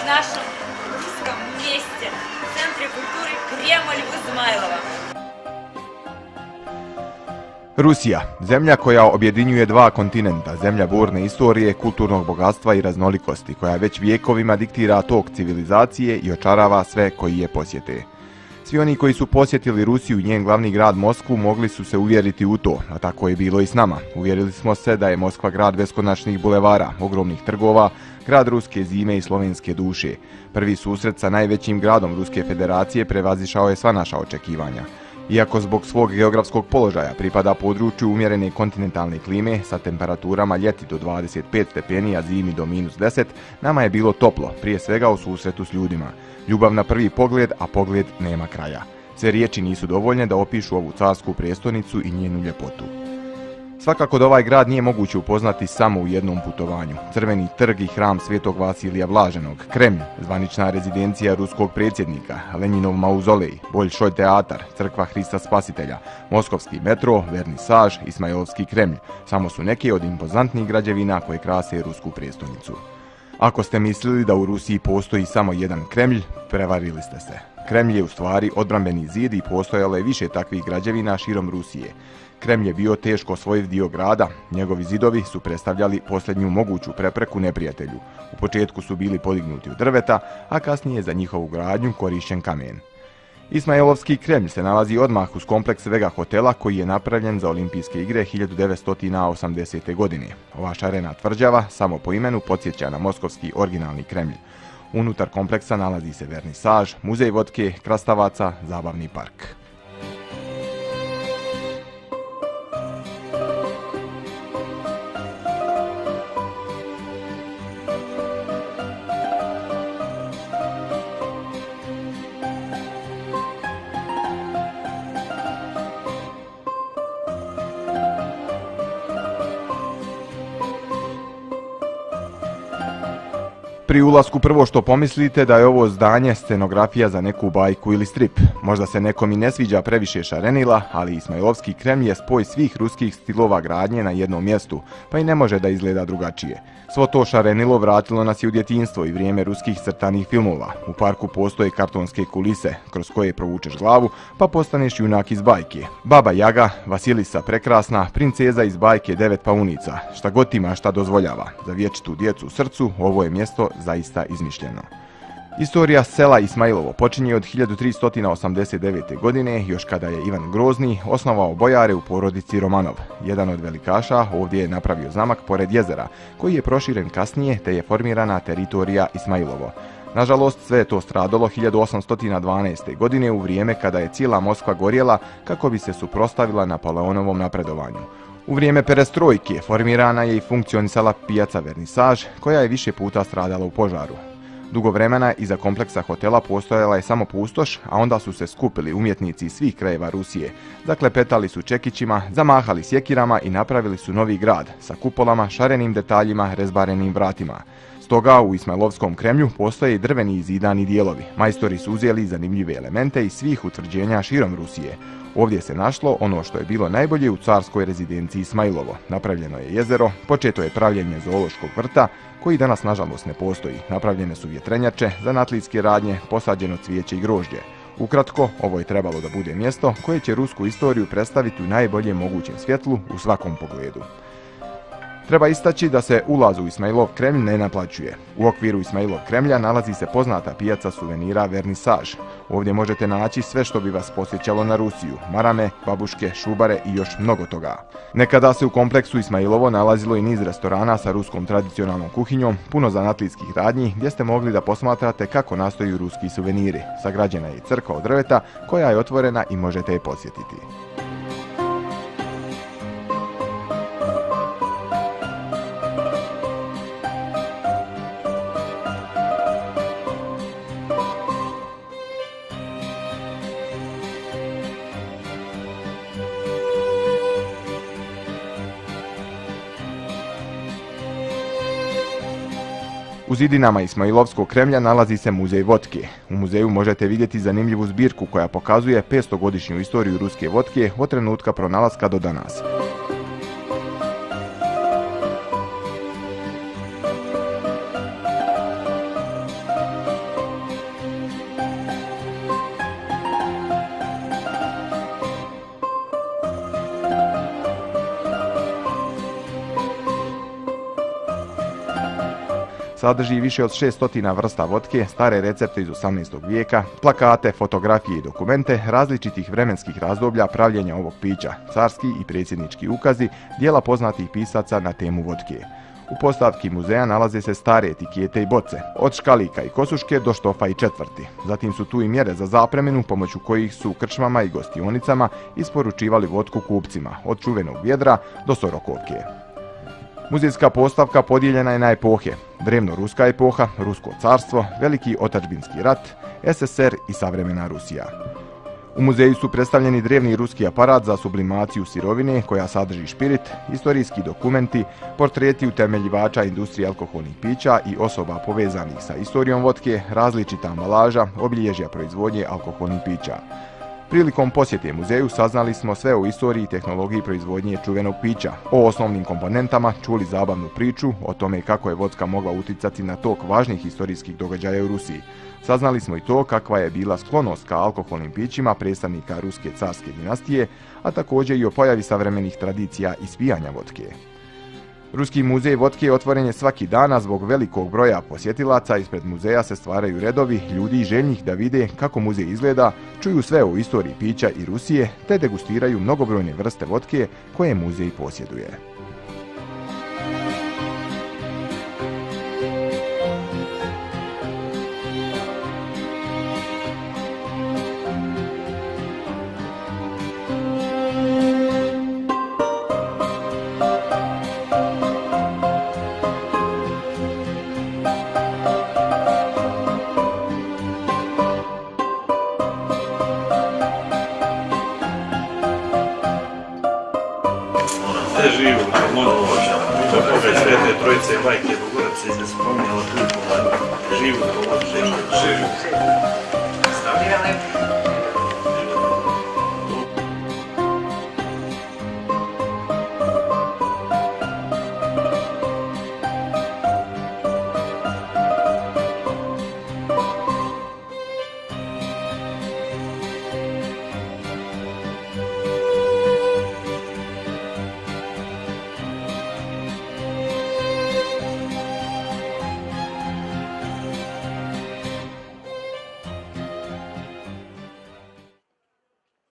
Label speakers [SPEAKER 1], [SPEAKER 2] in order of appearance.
[SPEAKER 1] нашем русском месте, в Центре культуры Кремль в Измайлово.
[SPEAKER 2] Rusija, zemlja koja objedinjuje dva kontinenta, zemlja burne istorije, kulturnog bogatstva i raznolikosti, koja već vijekovima diktira tok civilizacije i očarava sve koji je posjete. Svi oni koji su posjetili Rusiju i njen glavni grad Moskvu mogli su se uvjeriti u to, a tako je bilo i s nama. Uvjerili smo se da je Moskva grad beskonačnih bulevara, ogromnih trgova, grad ruske zime i slovenske duše. Prvi susret sa najvećim gradom Ruske federacije prevazišao je sva naša očekivanja. Iako zbog svog geografskog položaja pripada području umjerene kontinentalne klime sa temperaturama ljeti do 25 stepeni, a zimi do -10, nama je bilo toplo, prije svega u susretu s ljudima. Ljubav na prvi pogled, a pogled nema kraja. Sve riječi nisu dovoljne da opišu ovu carsku prijestolnicu i njenu ljepotu. Svakako da ovaj grad nije moguće upoznati samo u jednom putovanju. Crveni trg i hram Svetog Vasilija Blaženog, Kremlj, zvanična rezidencija ruskog predsjednika, Lenjinov mauzolej, Boljšoj teatar, crkva Hrista Spasitelja, moskovski metro, vernisaž, Ismailovski Kremlj, samo su neke od impozantnih građevina koje krase rusku prijestolnicu. Ako ste mislili da u Rusiji postoji samo jedan Kremlj, prevarili ste se. Kremlj je u stvari odbrambeni zid i postojalo je više takvih građevina širom Rusije. Kremlj je bio teško osvojiv dio grada, njegovi zidovi su predstavljali posljednju moguću prepreku neprijatelju. U početku su bili podignuti od drveta, a kasnije za njihovu gradnju korišćen kamen. Ismailovski Kremlj se nalazi odmah uz kompleks Vega hotela koji je napravljen za Olimpijske igre 1980. godine. Ova šarena tvrđava samo po imenu podsjeća na moskovski originalni Kremlj. Unutar kompleksa nalazi se vernisaž, muzej vodke, krastavaca, zabavni park. Pri ulasku prvo što pomislite da je ovo zdanje scenografija za neku bajku ili strip. Možda se nekom i ne sviđa previše šarenila, ali Ismailovski Kremlj je spoj svih ruskih stilova gradnje na jednom mjestu, pa i ne može da izgleda drugačije. Svo to šarenilo vratilo nas i u djetinjstvo i vrijeme ruskih crtanih filmova. U parku postoje kartonske kulise, kroz koje provučeš glavu, pa postaneš junak iz bajke. Baba Jaga, Vasilisa prekrasna, princeza iz bajke 9 paunica, šta god ima šta dozvoljava. Za vječitu djecu u srcu ovo je mjesto zaista izmišljeno. Istorija sela Ismailovo počinje od 1389. godine, još kada je Ivan Grozni osnovao bojare u porodici Romanov. Jedan od velikaša ovdje je napravio zamak pored jezera, koji je proširen kasnije te je formirana teritorija Ismailovo. Nažalost, sve je to stradalo 1812. godine u vrijeme kada je cijela Moskva gorjela kako bi se suprotstavila Napoleonovom napredovanju. U vrijeme perestrojke formirana je i funkcionisala pijaca Vernisaž, koja je više puta stradala u požaru. Dugo vremena iza kompleksa hotela postojala je samo pustoš, a onda su se skupili umjetnici iz svih krajeva Rusije. Zaklepetali su čekićima, zamahali sjekirama i napravili su novi grad sa kupolama, šarenim detaljima, rezbarenim vratima. Stoga u Ismailovskom Kremlju postoje i drveni i zidani dijelovi. Majstori su uzeli zanimljive elemente iz svih utvrđenja širom Rusije. Ovdje se našlo ono što je bilo najbolje u carskoj rezidenciji Ismailovo. Napravljeno je jezero, početo je pravljenje zoološkog vrta, koji danas nažalost ne postoji. Napravljene su vjetrenjače, zanatlijske radnje, posađeno cvijeće i grožđe. Ukratko, ovo je trebalo da bude mjesto koje će rusku istoriju predstaviti u najboljem mogućem svjetlu u svakom pogledu. Treba istaći da se ulaz u Ismailov Kremlj ne naplaćuje. U okviru Ismailov Kremlja nalazi se poznata pijaca suvenira Vernisaž. Ovdje možete naći sve što bi vas posjećalo na Rusiju, marame, babuške, šubare i još mnogo toga. Nekada se u kompleksu Ismailovo nalazilo i niz restorana sa ruskom tradicionalnom kuhinjom, puno zanatlijskih radnji gdje ste mogli da posmatrate kako nastaju ruski suveniri. Sagrađena je i crkva od drveta koja je otvorena i možete je posjetiti. U zidinama Ismailovskog Kremlja nalazi se muzej vodke. U muzeju možete vidjeti zanimljivu zbirku koja pokazuje 500-godišnju istoriju ruske vodke od trenutka pronalaska do danas. Sadrži više od 600 vrsta vodke, stare recepte iz 18. vijeka, plakate, fotografije i dokumente različitih vremenskih razdoblja pravljenja ovog pića, carski i predsjednički ukazi, dijela poznatih pisaca na temu vodke. U postavki muzeja nalaze se stare etikete i boce, od škalika i kosuške do štofa i četvrti. Zatim su tu i mjere za zapreminu pomoću kojih su u krčmama i gostionicama isporučivali vodku kupcima, od čuvenog vjedra do sorokovke. Muzejska postavka podijeljena je na epohe: drevno-ruska epoha, Rusko carstvo, Veliki otadžbinski rat, SSR i savremena Rusija. U muzeju su predstavljeni drevni ruski aparat za sublimaciju sirovine koja sadrži špirit, istorijski dokumenti, portreti utemeljivača industrije alkoholnih pića i osoba povezanih sa istorijom vodke, različita ambalaža, obilježja proizvodnje alkoholnih pića. Prilikom posjete muzeju saznali smo sve o istoriji i tehnologiji proizvodnje čuvenog pića, o osnovnim komponentama, čuli zabavnu priču o tome kako je vodka mogla uticati na tok važnih historijskih događaja u Rusiji. Saznali smo i to kakva je bila sklonost ka alkoholnim pićima predstavnika ruske carske dinastije, a također i o pojavi savremenih tradicija ispijanja vodke. Ruski muzej vodke otvoren je svaki dan, a zbog velikog broja posjetilaca ispred muzeja se stvaraju redovi ljudi željnih da vide kako muzej izgleda, čuju sve o istoriji pića i Rusije, te degustiraju mnogobrojne vrste vodke koje muzej posjeduje.
[SPEAKER 3] Sve živo, monovoća, to Boga Svete Trojice, Majke Bogorodice, se spominjala tu živu na ovo